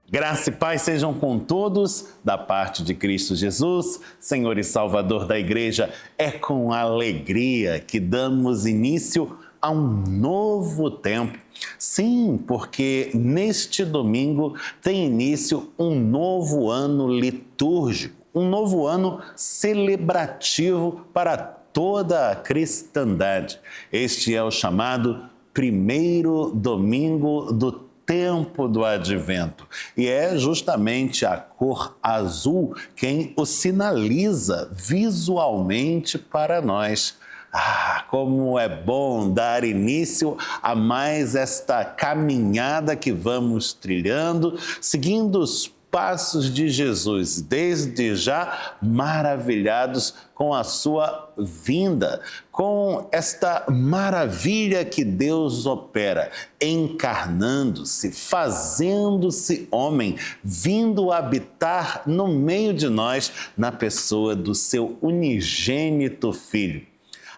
Graça e paz sejam com todos, da parte de Cristo Jesus, Senhor e Salvador da Igreja. É com alegria que damos início a um novo tempo. Sim, porque neste domingo tem início um novo ano litúrgico, um novo ano celebrativo para toda a cristandade. Este é o chamado primeiro domingo do tempo do Advento. E é justamente a cor azul quem o sinaliza visualmente para nós. Ah, como é bom dar início a mais esta caminhada que vamos trilhando, seguindo os passos de Jesus, desde já maravilhados com a sua vinda, com esta maravilha que Deus opera, encarnando-se, fazendo-se homem, vindo habitar no meio de nós, na pessoa do seu unigênito Filho.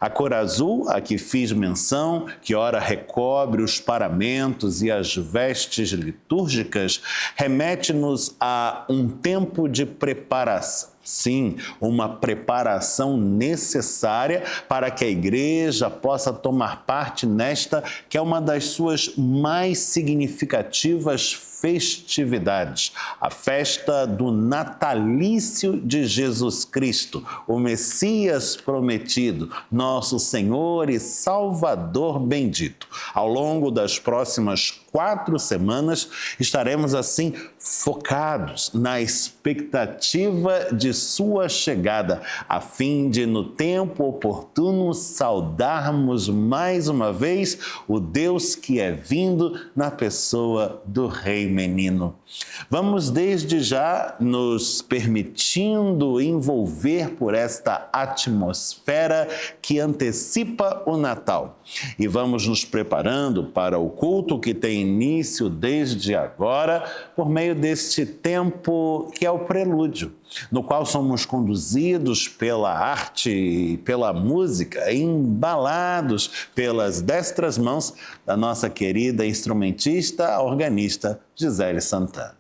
A cor azul, a que fiz menção, que ora recobre os paramentos e as vestes litúrgicas, remete-nos a um tempo de preparação. Sim, uma preparação necessária para que a Igreja possa tomar parte nesta, que é uma das suas mais significativas festividades, a festa do natalício de Jesus Cristo, o Messias prometido, nosso Senhor e Salvador bendito. Ao longo das próximas 4 semanas, estaremos assim focados na expectativa de sua chegada, a fim de, no tempo oportuno, saudarmos mais uma vez o Deus que é vindo na pessoa do Rei Menino. Vamos desde já nos permitindo envolver por esta atmosfera que antecipa o Natal. E vamos nos preparando para o culto que tem início desde agora, por meio deste tempo que é o prelúdio, no qual somos conduzidos pela arte e pela música, embalados pelas destras mãos da nossa querida instrumentista, organista Gisele Santana.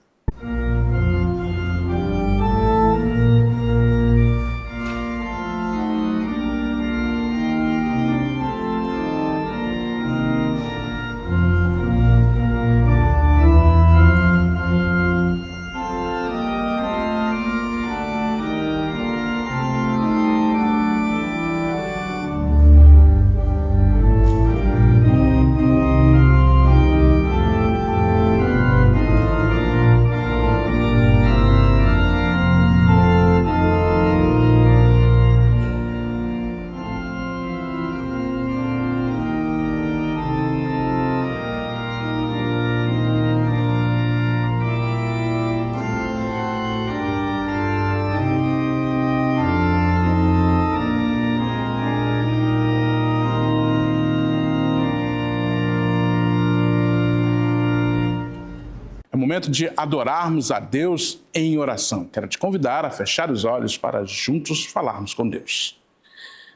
Momento de adorarmos a Deus em oração. Quero te convidar a fechar os olhos para juntos falarmos com Deus.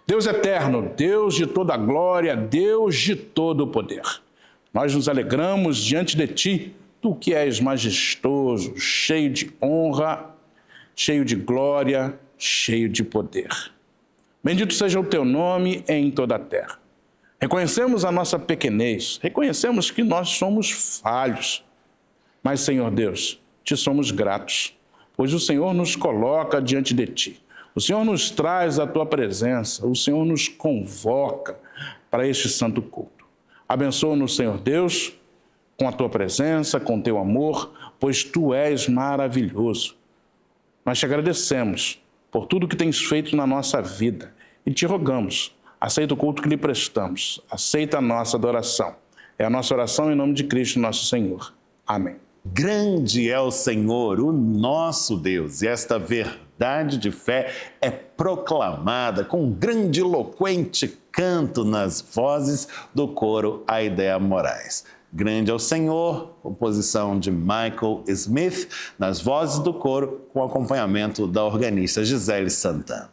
Deus eterno, Deus de toda glória, Deus de todo o poder. Nós nos alegramos diante de Ti, Tu que és majestoso, cheio de honra, cheio de glória, cheio de poder. Bendito seja o Teu nome em toda a terra. Reconhecemos a nossa pequenez, reconhecemos que nós somos falhos. Mas, Senhor Deus, te somos gratos, pois o Senhor nos coloca diante de Ti. O Senhor nos traz a Tua presença, o Senhor nos convoca para este santo culto. Abençoa-nos, Senhor Deus, com a Tua presença, com o Teu amor, pois Tu és maravilhoso. Nós te agradecemos por tudo que tens feito na nossa vida e te rogamos, aceita o culto que lhe prestamos, aceita a nossa adoração. É a nossa oração em nome de Cristo, nosso Senhor. Amém. Grande é o Senhor, o nosso Deus, e esta verdade de fé é proclamada com um grandiloquente canto nas vozes do coro Aidea Moraes. Grande é o Senhor, composição de Michael Smith, nas vozes do coro, com acompanhamento da organista Gisele Santana.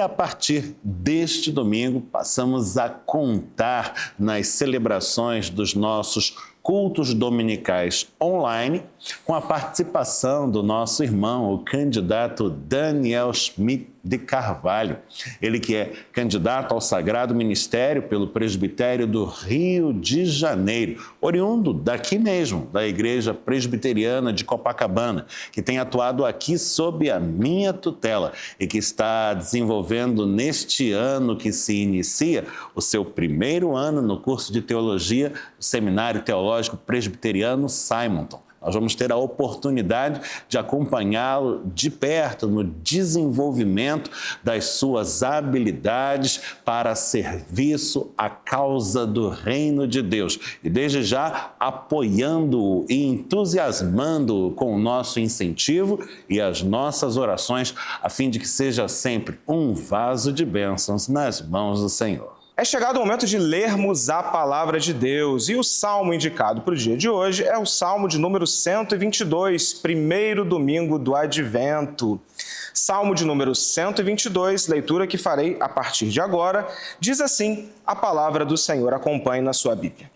a partir deste domingo, passamos a contar nas celebrações dos nossos cultos dominicais online, com a participação do nosso irmão, o candidato Daniel Schmidt de Carvalho. Ele que é candidato ao Sagrado Ministério pelo Presbitério do Rio de Janeiro, oriundo daqui mesmo, da Igreja Presbiteriana de Copacabana, que tem atuado aqui sob a minha tutela e que está desenvolvendo neste ano que se inicia o seu primeiro ano no curso de Teologia do Seminário Teológico Presbiteriano Simonton. Nós vamos ter a oportunidade de acompanhá-lo de perto no desenvolvimento das suas habilidades para serviço à causa do reino de Deus. E desde já apoiando-o e entusiasmando-o com o nosso incentivo e as nossas orações, a fim de que seja sempre um vaso de bênçãos nas mãos do Senhor. É chegado o momento de lermos a palavra de Deus, e o salmo indicado para o dia de hoje é o salmo de número 122, primeiro domingo do Advento. Salmo de número 122, leitura que farei a partir de agora, diz assim a palavra do Senhor, acompanhe na sua Bíblia.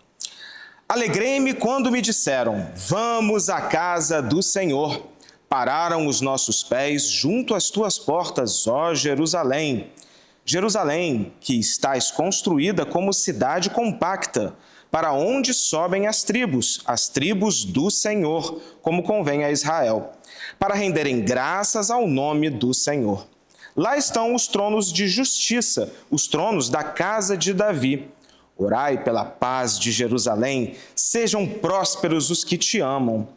Alegrei-me quando me disseram, vamos à casa do Senhor. Pararam os nossos pés junto às tuas portas, ó Jerusalém. Jerusalém, que estás construída como cidade compacta, para onde sobem as tribos do Senhor, como convém a Israel, para renderem graças ao nome do Senhor. Lá estão os tronos de justiça, os tronos da casa de Davi. Orai pela paz de Jerusalém, sejam prósperos os que te amam.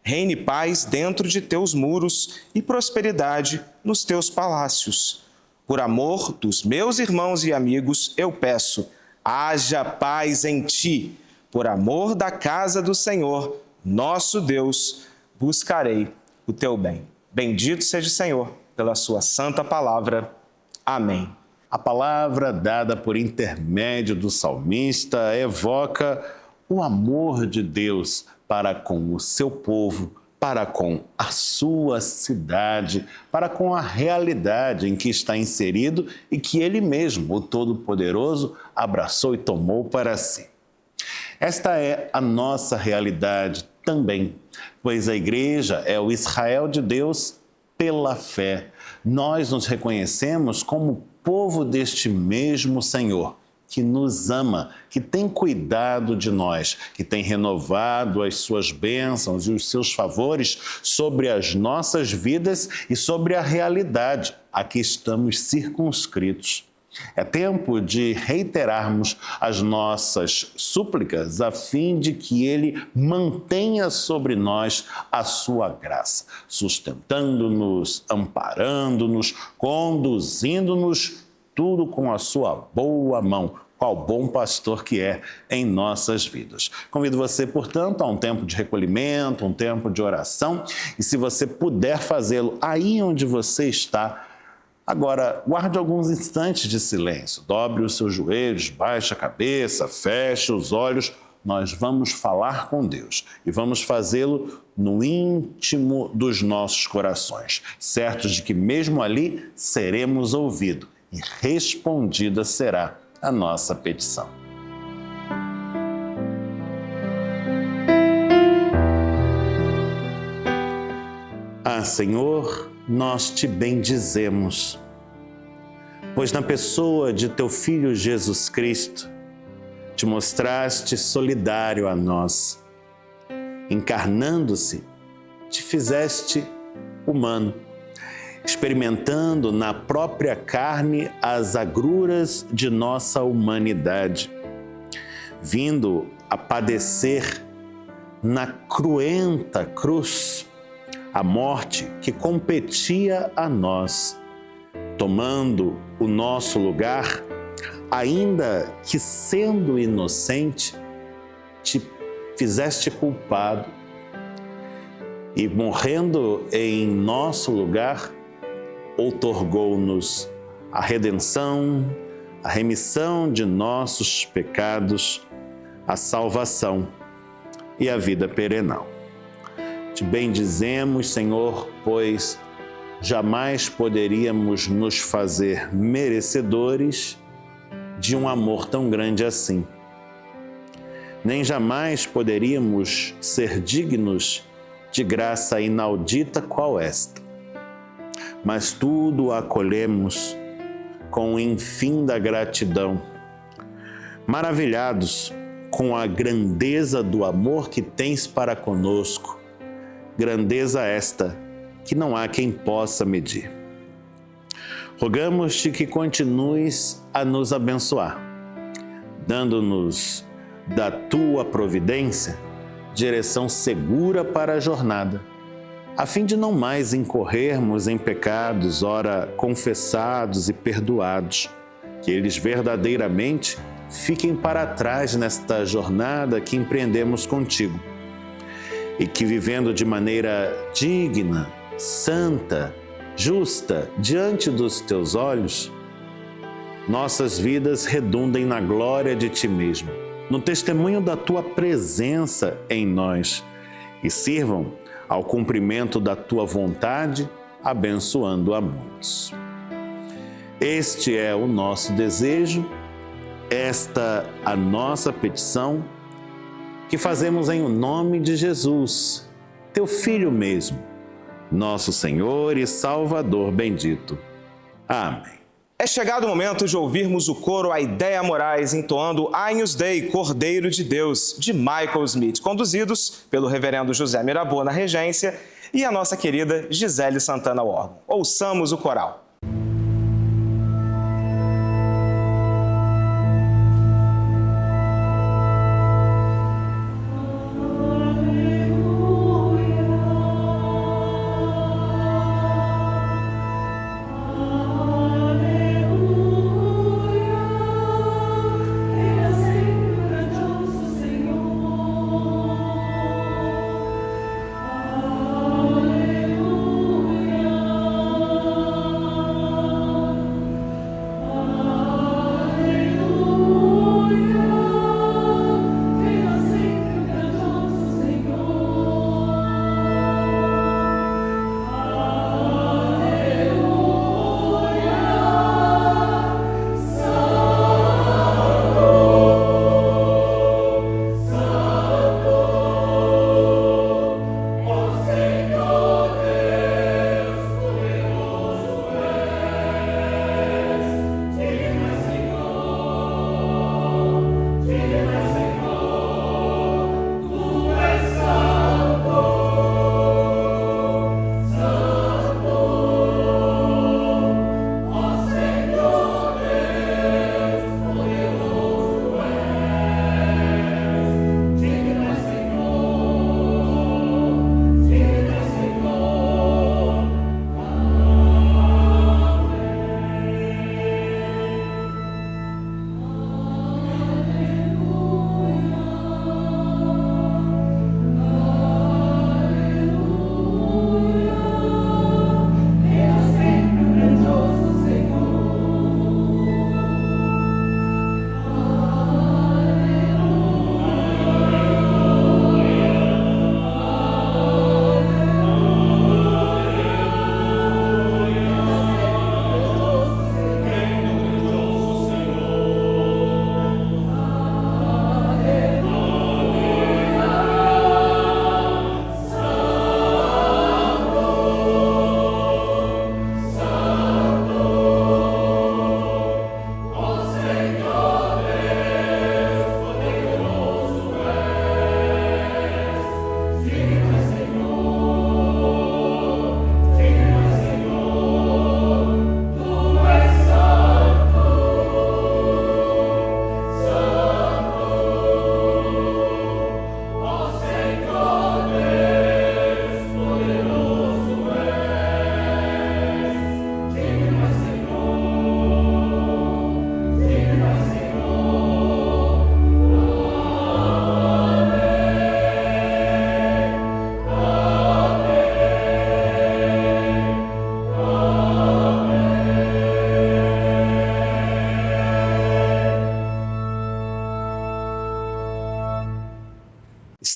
Reine paz dentro de teus muros e prosperidade nos teus palácios. Por amor dos meus irmãos e amigos, eu peço, haja paz em ti. Por amor da casa do Senhor, nosso Deus, buscarei o teu bem. Bendito seja o Senhor pela sua santa palavra. Amém. A palavra dada por intermédio do salmista evoca o amor de Deus para com o seu povo, para com a sua cidade, para com a realidade em que está inserido e que Ele mesmo, o Todo-Poderoso, abraçou e tomou para si. Esta é a nossa realidade também, pois a Igreja é o Israel de Deus pela fé. Nós nos reconhecemos como povo deste mesmo Senhor, que nos ama, que tem cuidado de nós, que tem renovado as suas bênçãos e os seus favores sobre as nossas vidas e sobre a realidade a que estamos circunscritos. É tempo de reiterarmos as nossas súplicas a fim de que Ele mantenha sobre nós a sua graça, sustentando-nos, amparando-nos, conduzindo-nos, tudo com a sua boa mão, qual bom pastor que é em nossas vidas. Convido você, portanto, a um tempo de recolhimento, um tempo de oração, e se você puder fazê-lo aí onde você está, agora guarde alguns instantes de silêncio, dobre os seus joelhos, baixe a cabeça, feche os olhos, nós vamos falar com Deus e vamos fazê-lo no íntimo dos nossos corações, certos de que mesmo ali seremos ouvidos e respondida será a nossa petição. Ah, Senhor, nós te bendizemos, pois na pessoa de teu Filho Jesus Cristo, te mostraste solidário a nós. Encarnando-se, te fizeste humano, experimentando na própria carne as agruras de nossa humanidade, vindo a padecer na cruenta cruz a morte que competia a nós, tomando o nosso lugar, ainda que sendo inocente, te fizeste culpado e morrendo em nosso lugar, outorgou-nos a redenção, a remissão de nossos pecados, a salvação e a vida perenal. Te bendizemos, Senhor, pois jamais poderíamos nos fazer merecedores de um amor tão grande assim. Nem jamais poderíamos ser dignos de graça inaudita qual esta. Mas tudo acolhemos com infinda gratidão, maravilhados com a grandeza do amor que tens para conosco, grandeza esta que não há quem possa medir. Rogamos-te que continues a nos abençoar, dando-nos da tua providência direção segura para a jornada, a fim de não mais incorrermos em pecados, ora confessados e perdoados, que eles verdadeiramente fiquem para trás nesta jornada que empreendemos contigo, e que, vivendo de maneira digna, santa, justa, diante dos teus olhos, nossas vidas redundem na glória de ti mesmo, no testemunho da tua presença em nós, e sirvam ao cumprimento da tua vontade, abençoando a muitos. Este é o nosso desejo, esta a nossa petição, que fazemos em nome de Jesus, teu Filho mesmo, nosso Senhor e Salvador bendito. Amém. É chegado o momento de ouvirmos o coro Aidéia Moraes entoando Agnus Dei, Cordeiro de Deus, de Michael Smith, conduzidos pelo reverendo José Mirabô na regência e a nossa querida Gisele Santana ao órgão. Ouçamos o coral.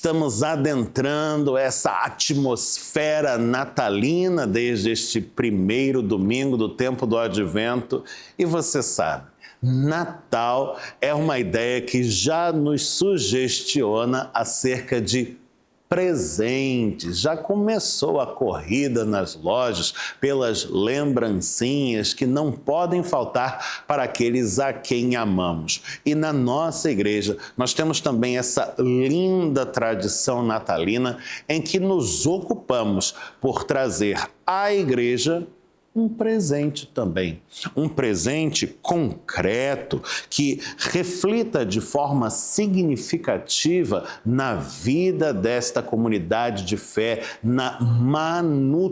estamos adentrando essa atmosfera natalina desde este primeiro domingo do tempo do Advento. E você sabe, Natal é uma ideia que já nos sugestiona acerca de presentes. Já começou a corrida nas lojas pelas lembrancinhas que não podem faltar para aqueles a quem amamos. E na nossa igreja nós temos também essa linda tradição natalina em que nos ocupamos por trazer à igreja um presente também, um presente concreto que reflita de forma significativa na vida desta comunidade de fé, na manutenção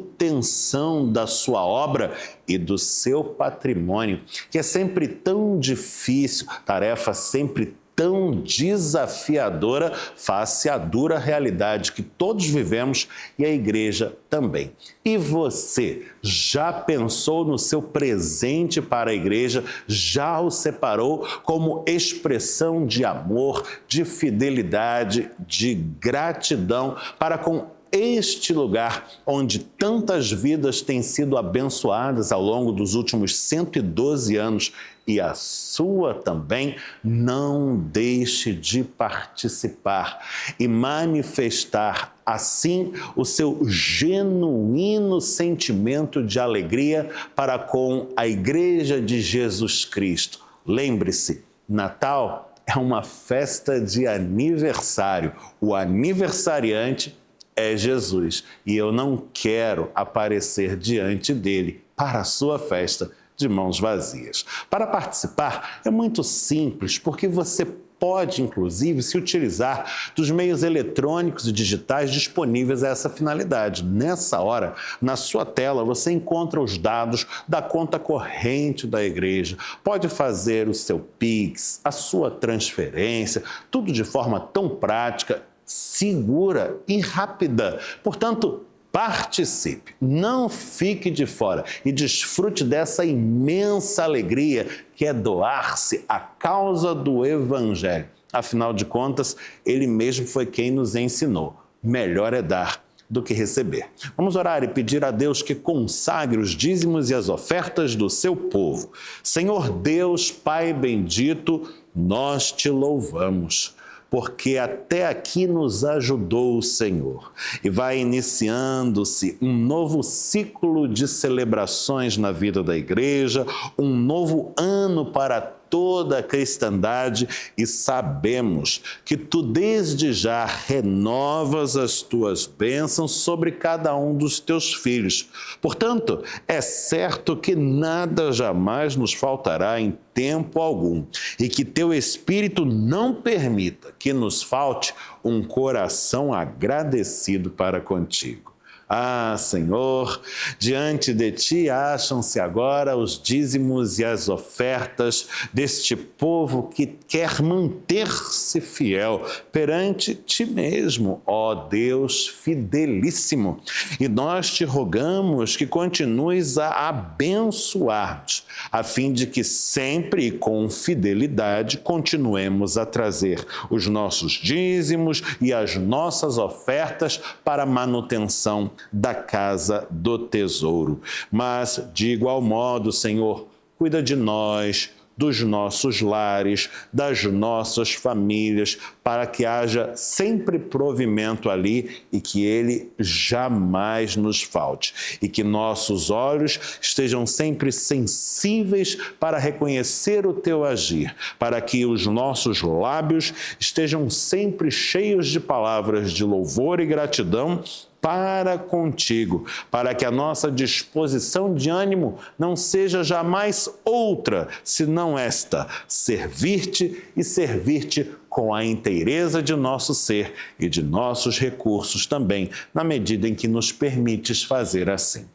da sua obra e do seu patrimônio, que é sempre tão difícil, tarefa sempre tão desafiadora face à dura realidade que todos vivemos e a igreja também. E você já pensou no seu presente para a igreja? Já o separou como expressão de amor, de fidelidade, de gratidão para com este lugar onde tantas vidas têm sido abençoadas ao longo dos últimos 112 anos e a sua também? Não deixe de participar e manifestar assim o seu genuíno sentimento de alegria para com a Igreja de Jesus Cristo. Lembre-se, Natal é uma festa de aniversário. O aniversariante é Jesus e eu não quero aparecer diante dele para a sua festa de mãos vazias. Para participar é muito simples, porque você pode, inclusive, se utilizar dos meios eletrônicos e digitais disponíveis a essa finalidade. Nessa hora, na sua tela, você encontra os dados da conta corrente da igreja. Pode fazer o seu Pix, a sua transferência, tudo de forma tão prática, segura e rápida. Portanto, participe, não fique de fora e desfrute dessa imensa alegria que é doar-se à causa do Evangelho. Afinal de contas, ele mesmo foi quem nos ensinou: melhor é dar do que receber. Vamos orar e pedir a Deus que consagre os dízimos e as ofertas do seu povo. Senhor Deus, Pai bendito, nós te louvamos, porque até aqui nos ajudou o Senhor. E vai iniciando-se um novo ciclo de celebrações na vida da igreja, um novo ano para toda a cristandade, e sabemos que tu desde já renovas as tuas bênçãos sobre cada um dos teus filhos. Portanto, é certo que nada jamais nos faltará em tempo algum, e que teu Espírito não permita que nos falte um coração agradecido para contigo. Ah, Senhor, diante de Ti acham-se agora os dízimos e as ofertas deste povo que quer manter-se fiel perante Ti mesmo, ó Deus fidelíssimo. E nós te rogamos que continues a abençoar-nos, a fim de que sempre e com fidelidade continuemos a trazer os nossos dízimos e as nossas ofertas para a manutenção da casa do tesouro. Mas, de igual modo, Senhor, cuida de nós, dos nossos lares, das nossas famílias, para que haja sempre provimento ali e que ele jamais nos falte. E que nossos olhos estejam sempre sensíveis para reconhecer o teu agir, para que os nossos lábios estejam sempre cheios de palavras de louvor e gratidão para contigo, para que a nossa disposição de ânimo não seja jamais outra, senão esta: servir-te e servir-te com a inteireza de nosso ser e de nossos recursos também, na medida em que nos permites fazer assim.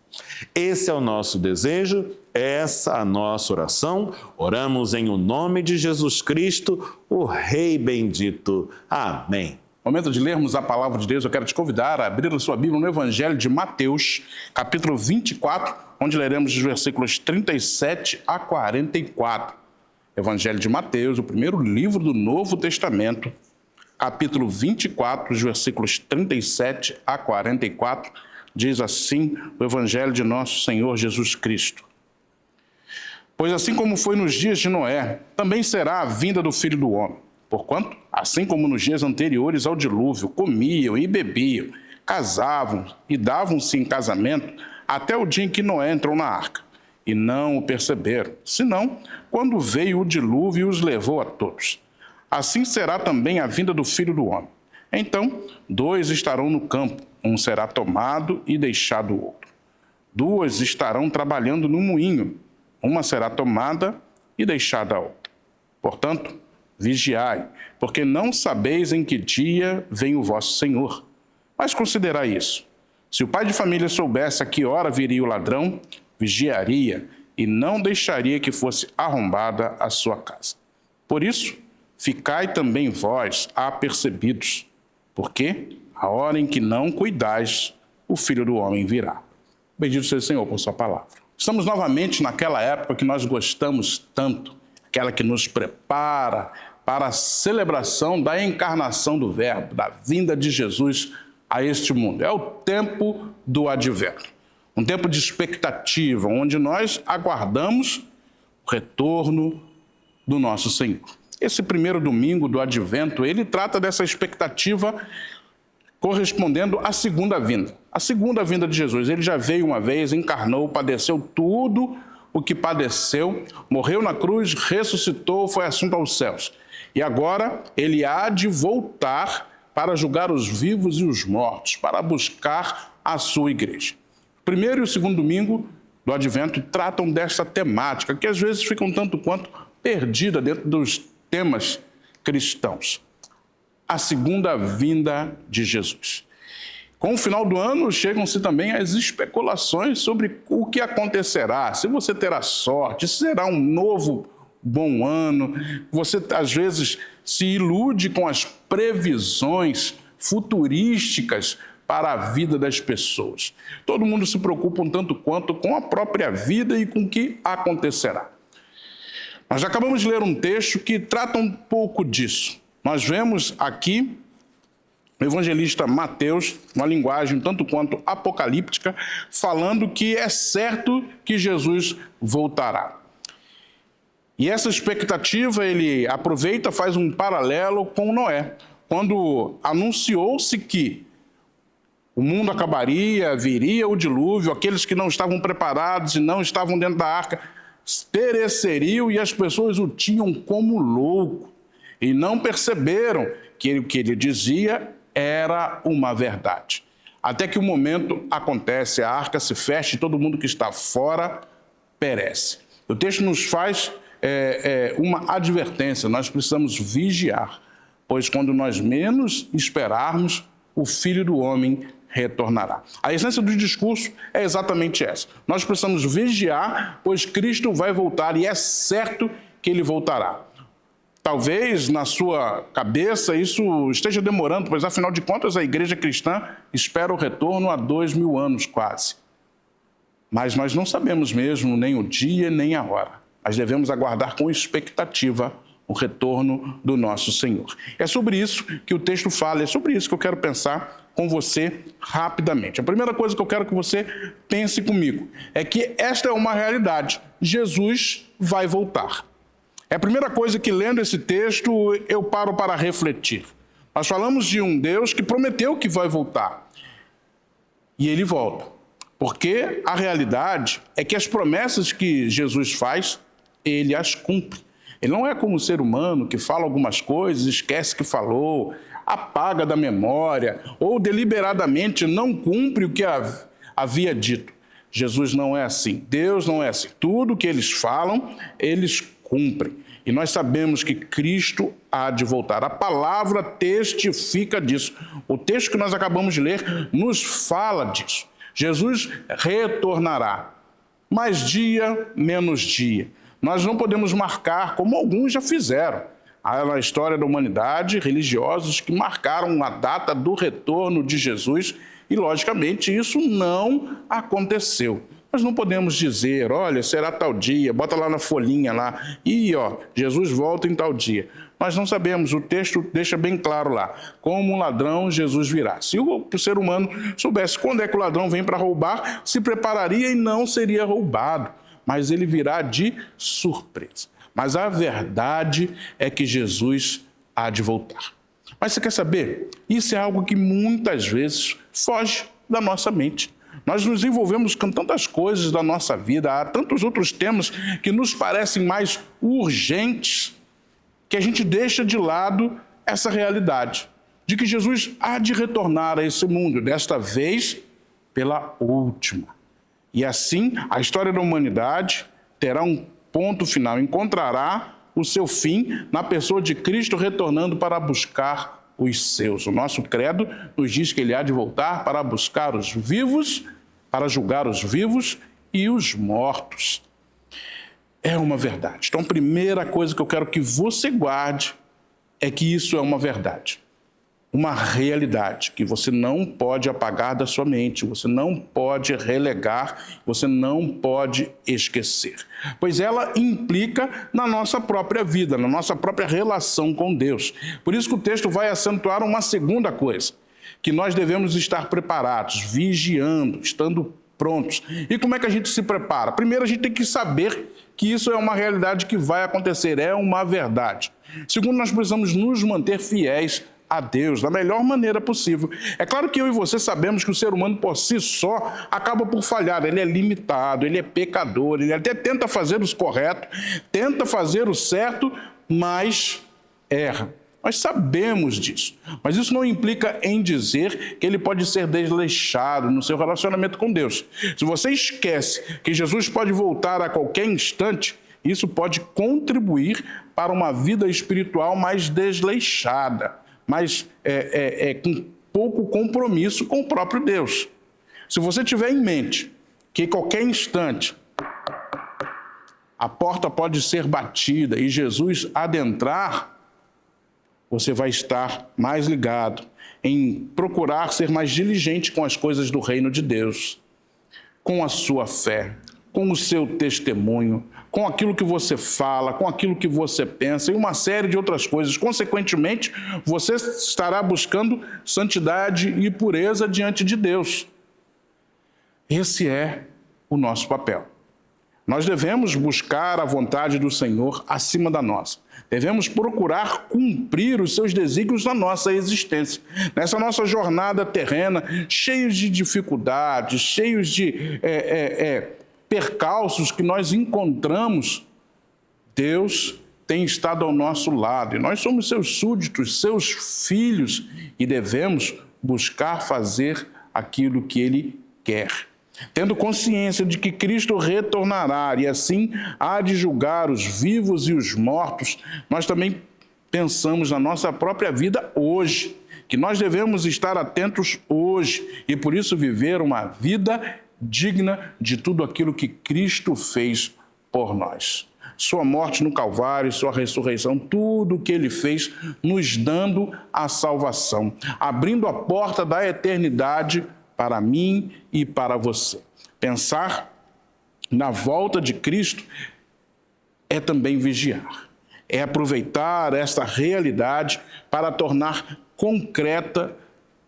Esse é o nosso desejo, essa a nossa oração. Oramos em o nome de Jesus Cristo, o Rei bendito. Amém. Momento de lermos a palavra de Deus, eu quero te convidar a abrir a sua Bíblia no Evangelho de Mateus, capítulo 24, onde leremos os versículos 37 a 44. Evangelho de Mateus, o primeiro livro do Novo Testamento, capítulo 24, os versículos 37 a 44, diz assim o Evangelho de nosso Senhor Jesus Cristo. Pois assim como foi nos dias de Noé, também será a vinda do Filho do Homem. Porquanto, assim como nos dias anteriores ao dilúvio, comiam e bebiam, casavam e davam-se em casamento, até o dia em que Noé entrou na arca, e não o perceberam, senão quando veio o dilúvio e os levou a todos. Assim será também a vinda do Filho do Homem. Então, 2 estarão no campo, um será tomado e deixado o outro. 2 estarão trabalhando no moinho, uma será tomada e deixada a outra. Portanto, vigiai, porque não sabeis em que dia vem o vosso Senhor. Mas considerai isso. Se o pai de família soubesse a que hora viria o ladrão, vigiaria e não deixaria que fosse arrombada a sua casa. Por isso, ficai também vós apercebidos, porque a hora em que não cuidais, o Filho do Homem virá. Bendito seja o Senhor por sua palavra. Estamos novamente naquela época que nós gostamos tanto, aquela que nos prepara para a celebração da encarnação do Verbo, da vinda de Jesus a este mundo. É o tempo do Advento, um tempo de expectativa, onde nós aguardamos o retorno do nosso Senhor. Esse primeiro domingo do Advento, ele trata dessa expectativa correspondendo à segunda vinda. A segunda vinda de Jesus. Ele já veio uma vez, encarnou, padeceu tudo o que padeceu, morreu na cruz, ressuscitou, foi assunto aos céus. E agora ele há de voltar para julgar os vivos e os mortos, para buscar a sua igreja. O primeiro e o segundo domingo do Advento tratam dessa temática, que às vezes fica um tanto quanto perdida dentro dos temas cristãos. A segunda vinda de Jesus. Com o final do ano, chegam-se também as especulações sobre o que acontecerá, se você terá sorte, se será um novo bom ano. Você, às vezes, se ilude com as previsões futurísticas para a vida das pessoas. Todo mundo se preocupa um tanto quanto com a própria vida e com o que acontecerá. Nós acabamos de ler um texto que trata um pouco disso. Nós vemos aqui o evangelista Mateus, uma linguagem tanto quanto apocalíptica, falando que é certo que Jesus voltará. E essa expectativa ele aproveita, faz um paralelo com Noé, quando anunciou-se que o mundo acabaria, viria o dilúvio, aqueles que não estavam preparados e não estavam dentro da arca pereceriam e as pessoas o tinham como louco e não perceberam que o que ele dizia era uma verdade. Até que o momento acontece, a arca se fecha e todo mundo que está fora perece. O texto nos faz uma advertência, nós precisamos vigiar, pois quando nós menos esperarmos, o Filho do Homem retornará. A essência do discurso é exatamente essa. Nós precisamos vigiar, pois Cristo vai voltar e é certo que ele voltará. Talvez na sua cabeça isso esteja demorando, pois afinal de contas a igreja cristã espera o retorno há 2000 anos quase. Mas nós não sabemos mesmo nem o dia nem a hora. Mas devemos aguardar com expectativa o retorno do nosso Senhor. É sobre isso que o texto fala, é sobre isso que eu quero pensar com você rapidamente. A primeira coisa que eu quero que você pense comigo é que esta é uma realidade. Jesus vai voltar. É a primeira coisa que, lendo esse texto, eu paro para refletir. Nós falamos de um Deus que prometeu que vai voltar. E ele volta. Porque a realidade é que as promessas que Jesus faz, ele as cumpre. Ele não é como o ser humano que fala algumas coisas, esquece que falou, apaga da memória ou deliberadamente não cumpre o que havia dito. Jesus não é assim. Deus não é assim. Tudo que eles falam, eles cumprem. E nós sabemos que Cristo há de voltar. A palavra testifica disso. O texto que nós acabamos de ler nos fala disso. Jesus retornará. Mais dia, menos dia. Nós não podemos marcar como alguns já fizeram. Há na história da humanidade religiosos que marcaram a data do retorno de Jesus e, logicamente, isso não aconteceu. Nós não podemos dizer, olha, será tal dia, bota lá na folhinha lá, e Jesus volta em tal dia. Nós não sabemos, o texto deixa bem claro lá, como um ladrão Jesus virá. Se o ser humano soubesse quando é que o ladrão vem para roubar, se prepararia e não seria roubado, mas ele virá de surpresa. Mas a verdade é que Jesus há de voltar. Mas você quer saber? Isso é algo que muitas vezes foge da nossa mente. Nós nos envolvemos com tantas coisas da nossa vida, há tantos outros temas que nos parecem mais urgentes, que a gente deixa de lado essa realidade de que Jesus há de retornar a esse mundo, desta vez pela última. E assim, a história da humanidade terá um ponto final, encontrará o seu fim na pessoa de Cristo retornando para buscar os seus. O nosso credo nos diz que ele há de voltar para buscar os vivos, para julgar os vivos e os mortos. É uma verdade. Então, a primeira coisa que eu quero que você guarde é que isso é uma verdade. Uma realidade que você não pode apagar da sua mente, você não pode relegar, você não pode esquecer. Pois ela implica na nossa própria vida, na nossa própria relação com Deus. Por isso que o texto vai acentuar uma segunda coisa, que nós devemos estar preparados, vigiando, estando prontos. E como é que a gente se prepara? Primeiro, a gente tem que saber que isso é uma realidade que vai acontecer, é uma verdade. Segundo, nós precisamos nos manter fiéis a Deus da melhor maneira possível. É claro que eu e você sabemos que o ser humano por si só acaba por falhar, ele é limitado, ele é pecador, ele até tenta fazer o correto, tenta fazer o certo, mas erra. Nós sabemos disso, mas isso não implica em dizer que ele pode ser desleixado no seu relacionamento com Deus. Se você esquece que Jesus pode voltar a qualquer instante, isso pode contribuir para uma vida espiritual mais desleixada, mais com pouco compromisso com o próprio Deus. Se você tiver em mente que qualquer instante a porta pode ser batida e Jesus adentrar, você vai estar mais ligado em procurar ser mais diligente com as coisas do reino de Deus, com a sua fé, com o seu testemunho, com aquilo que você fala, com aquilo que você pensa e uma série de outras coisas. Consequentemente, você estará buscando santidade e pureza diante de Deus. Esse é o nosso papel. Nós devemos buscar a vontade do Senhor acima da nossa. Devemos procurar cumprir os seus desígnios na nossa existência. Nessa nossa jornada terrena, cheios de dificuldades, cheios de percalços que nós encontramos, Deus tem estado ao nosso lado. E nós somos seus súditos, seus filhos, e devemos buscar fazer aquilo que Ele quer. Tendo consciência de que Cristo retornará e assim há de julgar os vivos e os mortos, nós também pensamos na nossa própria vida hoje, que nós devemos estar atentos hoje e por isso viver uma vida digna de tudo aquilo que Cristo fez por nós. Sua morte no Calvário, sua ressurreição, tudo o que Ele fez nos dando a salvação, abrindo a porta da eternidade para mim e para você. Pensar na volta de Cristo é também vigiar, é aproveitar esta realidade para tornar concreta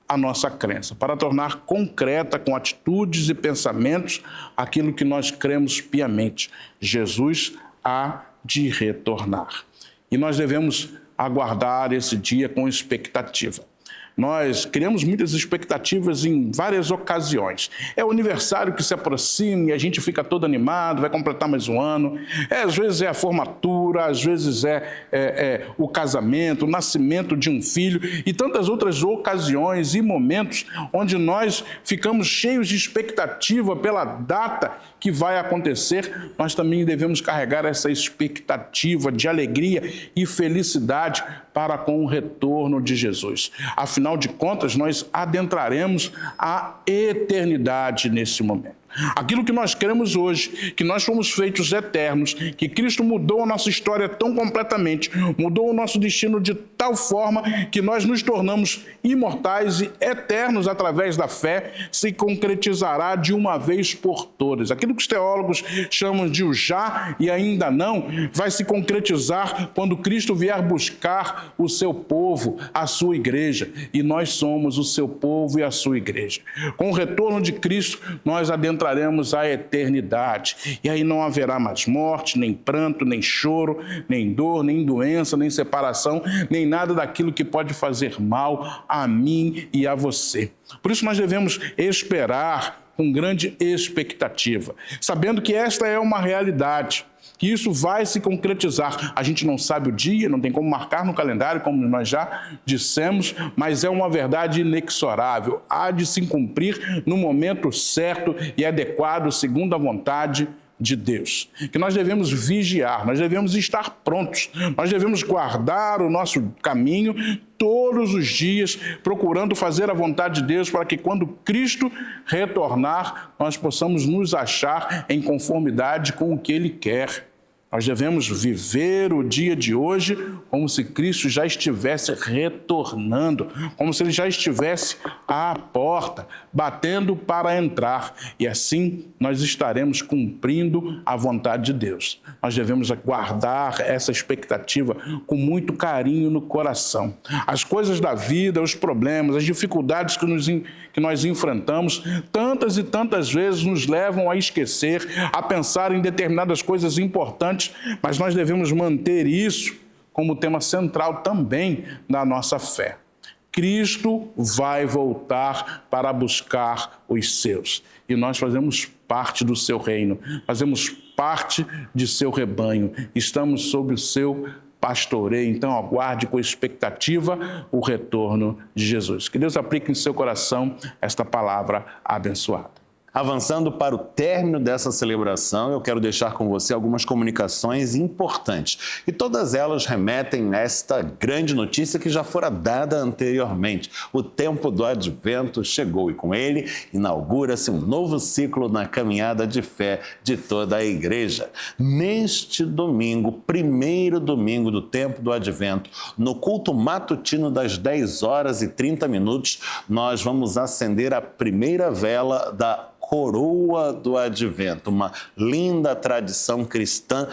a nossa crença, para tornar concreta com atitudes e pensamentos aquilo que nós cremos piamente. Jesus há de retornar. E nós devemos aguardar esse dia com expectativa. Nós criamos muitas expectativas em várias ocasiões. É o aniversário que se aproxima e a gente fica todo animado, vai completar mais um ano. Às vezes é a formatura, às vezes é o casamento, o nascimento de um filho e tantas outras ocasiões e momentos onde nós ficamos cheios de expectativa pela data que vai acontecer. Nós também devemos carregar essa expectativa de alegria e felicidade para com o retorno de Jesus. Afinal de contas, nós adentraremos a eternidade nesse momento. Aquilo que nós cremos hoje, que nós fomos feitos eternos, que Cristo mudou a nossa história tão completamente, mudou o nosso destino de tal forma que nós nos tornamos imortais e eternos através da fé, se concretizará de uma vez por todas. Aquilo que os teólogos chamam de o já e ainda não, vai se concretizar quando Cristo vier buscar o seu povo, a sua igreja, e nós somos o seu povo e a sua igreja. Com o retorno de Cristo, nós adentraremos a eternidade, e aí não haverá mais morte, nem pranto, nem choro, nem dor, nem doença, nem separação, nem nada daquilo que pode fazer mal a mim e a você. Por isso nós devemos esperar com grande expectativa, sabendo que esta é uma realidade, que isso vai se concretizar. A gente não sabe o dia, não tem como marcar no calendário, como nós já dissemos, mas é uma verdade inexorável. Há de se cumprir no momento certo e adequado, segundo a vontade de Deus. Que nós devemos vigiar, nós devemos estar prontos, nós devemos guardar o nosso caminho todos os dias, procurando fazer a vontade de Deus, para que quando Cristo retornar, nós possamos nos achar em conformidade com o que Ele quer. Nós devemos viver o dia de hoje como se Cristo já estivesse retornando, como se Ele já estivesse à porta, batendo para entrar. E assim nós estaremos cumprindo a vontade de Deus. Nós devemos guardar essa expectativa com muito carinho no coração. As coisas da vida, os problemas, as dificuldades que nós enfrentamos, tantas e tantas vezes nos levam a esquecer, a pensar em determinadas coisas importantes, mas nós devemos manter isso como tema central também da nossa fé. Cristo vai voltar para buscar os seus, e nós fazemos parte do seu reino, fazemos parte de seu rebanho, estamos sob o seu pastoreio. Então aguarde com expectativa o retorno de Jesus. Que Deus aplique em seu coração esta palavra abençoada. Avançando para o término dessa celebração, eu quero deixar com você algumas comunicações importantes. E todas elas remetem a esta grande notícia que já fora dada anteriormente. O tempo do Advento chegou e com ele inaugura-se um novo ciclo na caminhada de fé de toda a igreja. Neste domingo, primeiro domingo do tempo do Advento, no culto matutino das 10h30, nós vamos acender a primeira vela da Coroa do Advento, uma linda tradição cristã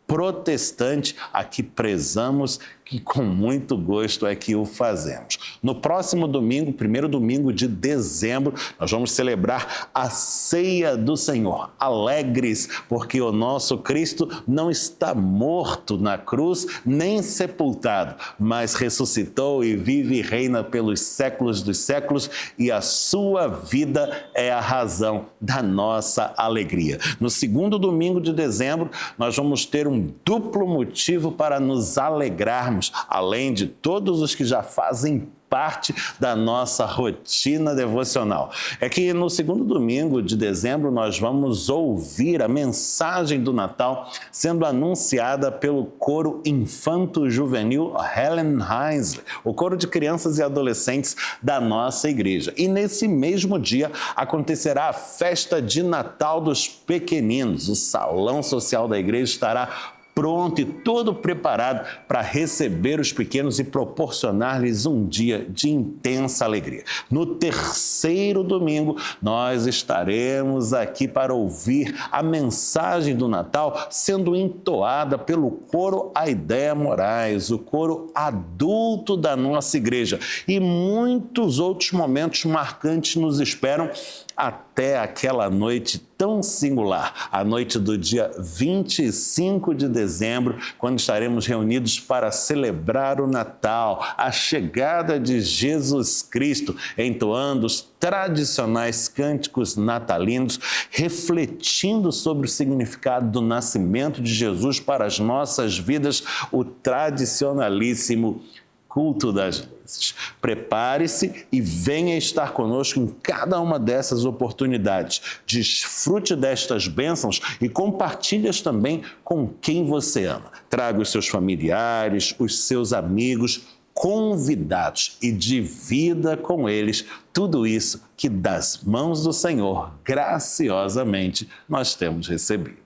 protestante a que prezamos, que com muito gosto é que o fazemos. No próximo domingo, primeiro domingo de dezembro, nós vamos celebrar a Ceia do Senhor, alegres, porque o nosso Cristo não está morto na cruz, nem sepultado, mas ressuscitou e vive e reina pelos séculos dos séculos, e a sua vida é a razão da nossa alegria. No segundo domingo de dezembro, nós vamos ter um duplo motivo para nos alegrarmos, além de todos os que já fazem parte da nossa rotina devocional. É que no segundo domingo de dezembro nós vamos ouvir a mensagem do Natal sendo anunciada pelo coro infanto-juvenil Helen Heinz, o coro de crianças e adolescentes da nossa igreja. E nesse mesmo dia acontecerá a festa de Natal dos pequeninos. O salão social da igreja estará pronto e todo preparado para receber os pequenos e proporcionar-lhes um dia de intensa alegria. No terceiro domingo, nós estaremos aqui para ouvir a mensagem do Natal sendo entoada pelo coro Aideia Moraes, o coro adulto da nossa igreja. E muitos outros momentos marcantes nos esperam até aquela noite tão singular, a noite do dia 25 de dezembro, quando estaremos reunidos para celebrar o Natal, a chegada de Jesus Cristo, entoando os tradicionais cânticos natalinos, refletindo sobre o significado do nascimento de Jesus para as nossas vidas, o tradicionalíssimo culto das luzes. Prepare-se e venha estar conosco em cada uma dessas oportunidades. Desfrute destas bênçãos e compartilhe-as também com quem você ama. Traga os seus familiares, os seus amigos, convidados e divida com eles tudo isso que das mãos do Senhor, graciosamente, nós temos recebido.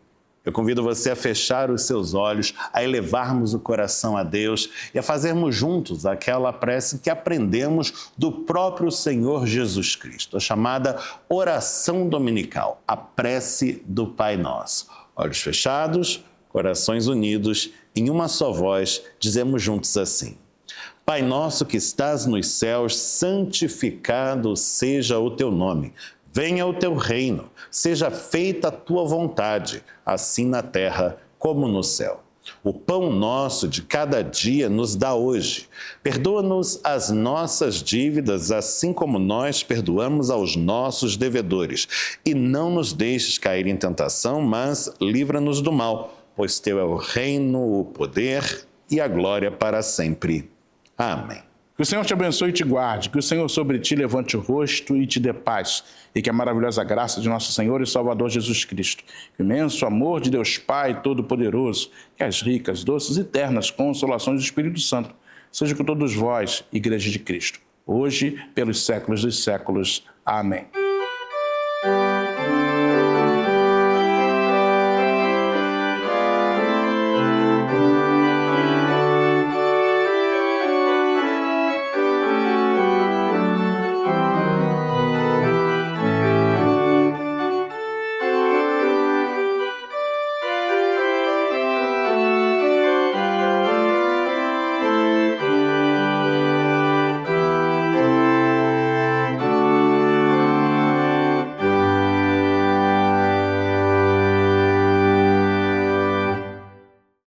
Eu convido você a fechar os seus olhos, a elevarmos o coração a Deus e a fazermos juntos aquela prece que aprendemos do próprio Senhor Jesus Cristo, a chamada oração dominical, a prece do Pai Nosso. Olhos fechados, corações unidos, em uma só voz, dizemos juntos assim: Pai nosso que estás nos céus, santificado seja o teu nome. Venha o teu reino, seja feita a tua vontade, assim na terra como no céu. O pão nosso de cada dia nos dá hoje. Perdoa-nos as nossas dívidas, assim como nós perdoamos aos nossos devedores. E não nos deixes cair em tentação, mas livra-nos do mal, pois teu é o reino, o poder e a glória para sempre. Amém. Que o Senhor te abençoe e te guarde, que o Senhor sobre ti levante o rosto e te dê paz, e que a maravilhosa graça de nosso Senhor e Salvador Jesus Cristo, que o imenso amor de Deus Pai Todo-Poderoso, que as ricas, doces e eternas consolações do Espírito Santo, seja com todos vós, Igreja de Cristo, hoje, pelos séculos dos séculos. Amém.